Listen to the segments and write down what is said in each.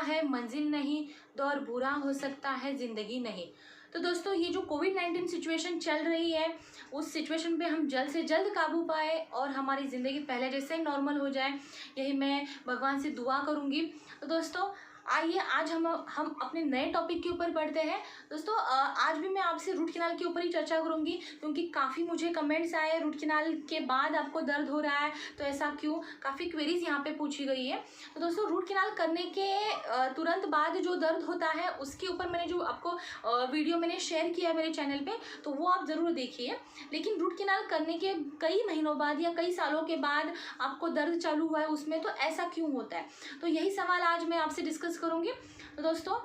है मंजिल नहीं, दौर बुरा हो सकता है ज़िंदगी नहीं। तो दोस्तों, ये जो कोविड-19 सिचुएशन चल रही है, उस सिचुएशन पे हम जल्द से जल्द काबू पाए और हमारी ज़िंदगी पहले जैसे ही नॉर्मल हो जाए, यही मैं भगवान से दुआ करूँगी। तो दोस्तों, आइए आज हम अपने नए टॉपिक के ऊपर बढ़ते हैं। दोस्तों, आज भी मैं आपसे रूट कैनाल के ऊपर ही चर्चा करूंगी, क्योंकि काफ़ी मुझे कमेंट्स आए रूट कैनाल के बाद आपको दर्द हो रहा है तो ऐसा क्यों, काफ़ी क्वेरीज यहाँ पे पूछी गई है। तो दोस्तों, रूट कैनाल करने के तुरंत बाद जो दर्द होता है उसके ऊपर मैंने जो आपको वीडियो मैंने शेयर किया है मेरे चैनल पे, तो वो आप ज़रूर देखिए। लेकिन रूट कैनाल करने के कई महीनों बाद या कई सालों के बाद आपको दर्द चालू हुआ है उसमें, तो ऐसा क्यों होता है, तो यही सवाल आज मैं आपसे डिस्कस करूंगी। तो दोस्तों,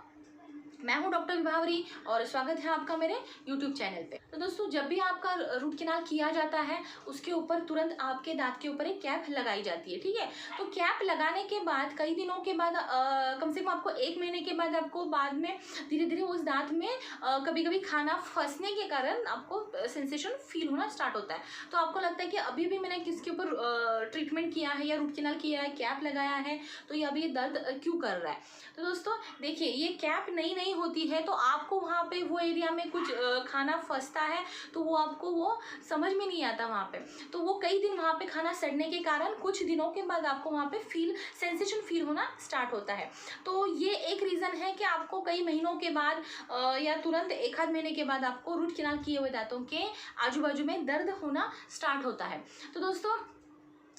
मैं हूं डॉक्टर विभावरी और स्वागत है आपका मेरे YouTube चैनल पे। तो दोस्तों, जब भी आपका रूट कैनाल किया जाता है उसके ऊपर तुरंत आपके दांत के ऊपर एक कैप लगाई जाती है, ठीक है। तो कैप लगाने के बाद कई दिनों के बाद कम से कम आपको 1 महीने के बाद आपको बाद में धीरे धीरे उस दांत में कभी कभी खाना फंसने के कारण आपको सेंसेशन फील होना स्टार्ट होता है। तो आपको लगता है कि अभी भी मैंने किसके ऊपर ट्रीटमेंट किया है या रूट कैनाल किया है, कैप लगाया है, तो ये अभी दर्द क्यों कर रहा है। तो दोस्तों देखिए, ये कैप नई होती है तो आपको वहाँ पे वो एरिया में कुछ खाना फंसता है, तो वो आपको वो समझ में नहीं आता वहाँ पे। तो वो कई दिन वहाँ पे खाना सड़ने के कारण कुछ दिनों के बाद आपको वहाँ पे सेंसेशन फील होना स्टार्ट होता है। तो ये एक रीज़न है कि आपको कई महीनों के बाद या तुरंत 1 आध महीने के बाद आपको रूट कैनाल किए हुए दांतों के आजू बाजू में दर्द होना स्टार्ट होता है। तो दोस्तों,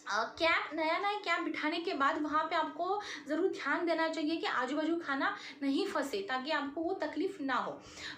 कैप नया कैप बिठाने के बाद वहाँ पे आपको ज़रूर ध्यान देना चाहिए कि आजू बाजू खाना नहीं फंसे, ताकि आपको वो तकलीफ़ ना हो।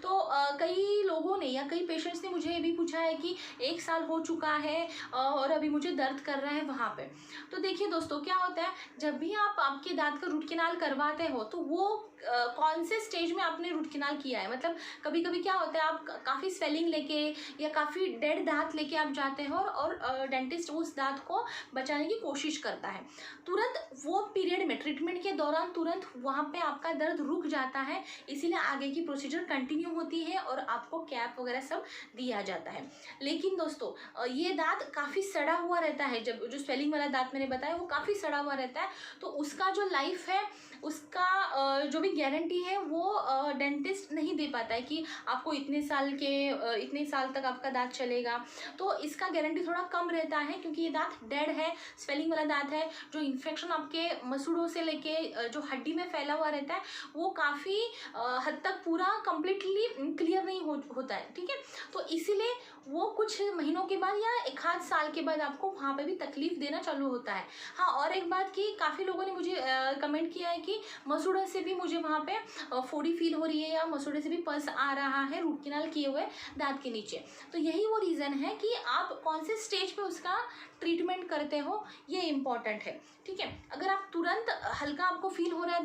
तो कई लोगों ने या कई पेशेंट्स ने मुझे ये भी पूछा है कि 1 साल हो चुका है और अभी मुझे दर्द कर रहा है वहाँ पे। तो देखिए दोस्तों, क्या होता है, जब भी आप आपके दांत का रूट कैनाल करवाते हो तो वो कौन से स्टेज में आपने रूट कैनाल किया है। मतलब कभी कभी क्या होता है, आप काफ़ी स्वेलिंग लेके या काफ़ी डेड दांत लेके आप जाते हो और डेंटिस्ट उस दांत को बचाने की कोशिश करता है। तुरंत वो पीरियड में ट्रीटमेंट के दौरान तुरंत वहाँ पे आपका दर्द रुक जाता है, इसीलिए आगे की प्रोसीजर कंटिन्यू होती है और आपको कैप वगैरह सब दिया जाता है। लेकिन दोस्तों, ये दांत काफ़ी सड़ा हुआ रहता है, जब जो स्वेलिंग वाला दांत मैंने बताया वो काफ़ी सड़ा हुआ रहता है, तो उसका जो लाइफ है, उसका जो भी गारंटी है वो डेंटिस्ट नहीं दे पाता है कि आपको इतने साल तक आपका दांत चलेगा। तो इसका गारंटी थोड़ा कम रहता है, क्योंकि ये दांत डेड है, स्वेलिंग वाला दांत है। जो इन्फेक्शन आपके मसूड़ों से लेके जो हड्डी में फैला हुआ रहता है वो काफ़ी हद तक पूरा कंप्लीटली क्लियर नहीं होता है, ठीक है। तो इसीलिए वो कुछ महीनों के बाद या 1 आध साल के बाद आपको वहाँ पे भी तकलीफ देना चालू होता है। हाँ, और एक बात कि काफ़ी लोगों ने मुझे कमेंट किया है कि मसूड़ों से भी मुझे वहाँ पे फोड़ी फील हो रही है या मसूड़े से भी पस आ रहा है रूट कैनाल किए हुए दांत के नीचे। तो यही वो रीज़न है कि आप कौन से स्टेज पे उसका ट्रीटमेंट करते हो, ये इम्पॉर्टेंट है, ठीक है। अगर आप तुरंत हल्का आपको फील हो रहा है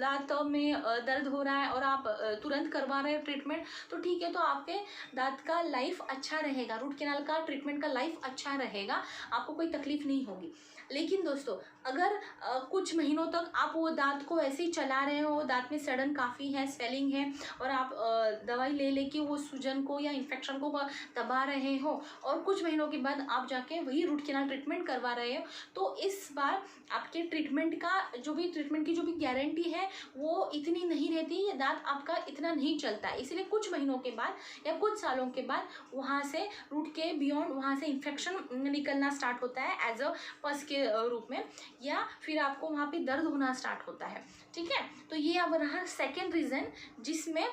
दांत में दर्द हो रहा है और आप तुरंत करवा रहे हैं ट्रीटमेंट, तो ठीक है, तो आपके दांत का लाइफ अच्छा रहेगा, रूट कैनाल का ट्रीटमेंट का लाइफ अच्छा रहेगा, आपको कोई तकलीफ नहीं होगी। लेकिन दोस्तों, अगर कुछ महीनों तक आप वो दांत को ऐसे ही चला रहे हो, दांत में सड़न काफ़ी है, स्वेलिंग है, और आप दवाई ले लेके वो सूजन को या इन्फेक्शन को दबा रहे हो और कुछ महीनों के बाद आप जाके वही रूट कैनाल ट्रीटमेंट करवा रहे हो, तो इस बार आपके ट्रीटमेंट की जो भी गारंटी है वो इतनी नहीं रहती, ये दांत आपका इतना नहीं चलता है। इसलिए कुछ महीनों के बाद या कुछ सालों के बाद वहाँ से रूट के बियॉन्ड वहाँ से इन्फेक्शन निकलना स्टार्ट होता है एज अ पस के रूप में, या फिर आपको वहाँ पे दर्द होना स्टार्ट होता है, ठीक है। तो ये अब रहा सेकेंड रीज़न, जिसमें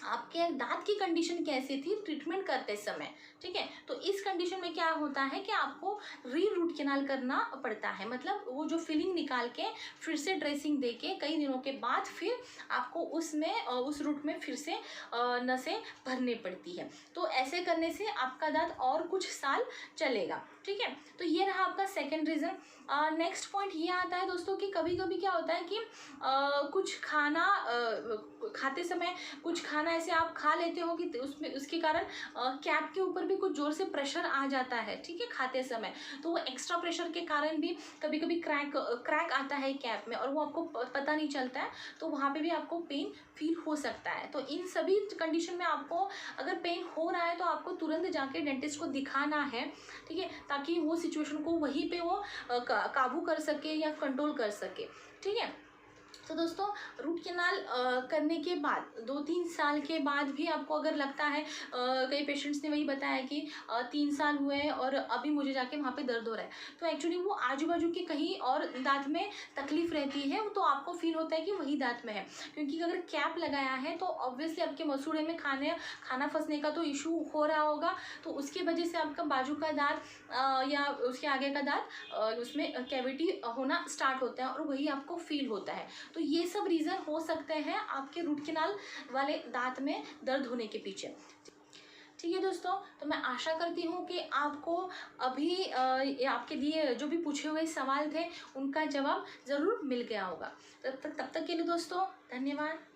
आपके दांत की कंडीशन कैसी थी ट्रीटमेंट करते समय, ठीक है। तो इस कंडीशन में क्या होता है कि आपको रूट कैनाल करना पड़ता है, मतलब वो जो फिलिंग निकाल के फिर से ड्रेसिंग देके कई दिनों के बाद फिर आपको उस रूट में फिर से नसें भरने पड़ती है। तो ऐसे करने से आपका दांत और कुछ साल चलेगा, ठीक है। तो ये रहा आपका सेकेंड रीज़न। नेक्स्ट पॉइंट ये आता है दोस्तों कि कभी कभी क्या होता है कि कुछ खाना खाते समय कुछ खाना ऐसे आप खा लेते हो कि उसमें उसके कारण कैप के ऊपर भी कुछ ज़ोर से प्रेशर आ जाता है, ठीक है, खाते समय। तो वो एक्स्ट्रा प्रेशर के कारण भी कभी कभी क्रैक आता है कैप में और वो आपको पता नहीं चलता है, तो वहाँ पे भी आपको पेन फील हो सकता है। तो इन सभी कंडीशन में आपको अगर पेन हो रहा है तो आपको तुरंत जाके डेंटिस्ट को दिखाना है, ठीक है, ताकि वो सिचुएशन को वहीं पे वो काबू कर सके या कंट्रोल कर सके, ठीक है। तो दोस्तों रूट कैनाल करने के बाद 2-3 साल के बाद भी आपको अगर लगता है, कई पेशेंट्स ने वही बताया कि 3 साल हुए हैं और अभी मुझे जाके वहाँ पे दर्द हो रहा है, तो एक्चुअली वो आजू बाजू के कहीं और दांत में तकलीफ रहती है, तो आपको फील होता है कि वही दांत में है। क्योंकि अगर कैप लगाया है तो ऑब्वियसली आपके मसूड़े में खाना फंसने का तो इशू हो रहा होगा, तो उसकी वजह से आपका बाजू का दांत या उसके आगे का दांत उसमें कैविटी होना स्टार्ट होता है और वही आपको फील होता है। तो ये सब रीज़न हो सकते हैं आपके रूट कैनाल वाले दांत में दर्द होने के पीछे। ठीक है दोस्तों, तो मैं आशा करती हूँ कि आपको अभी आपके दिए जो भी पूछे हुए सवाल थे उनका जवाब ज़रूर मिल गया होगा। तब तक के लिए दोस्तों धन्यवाद।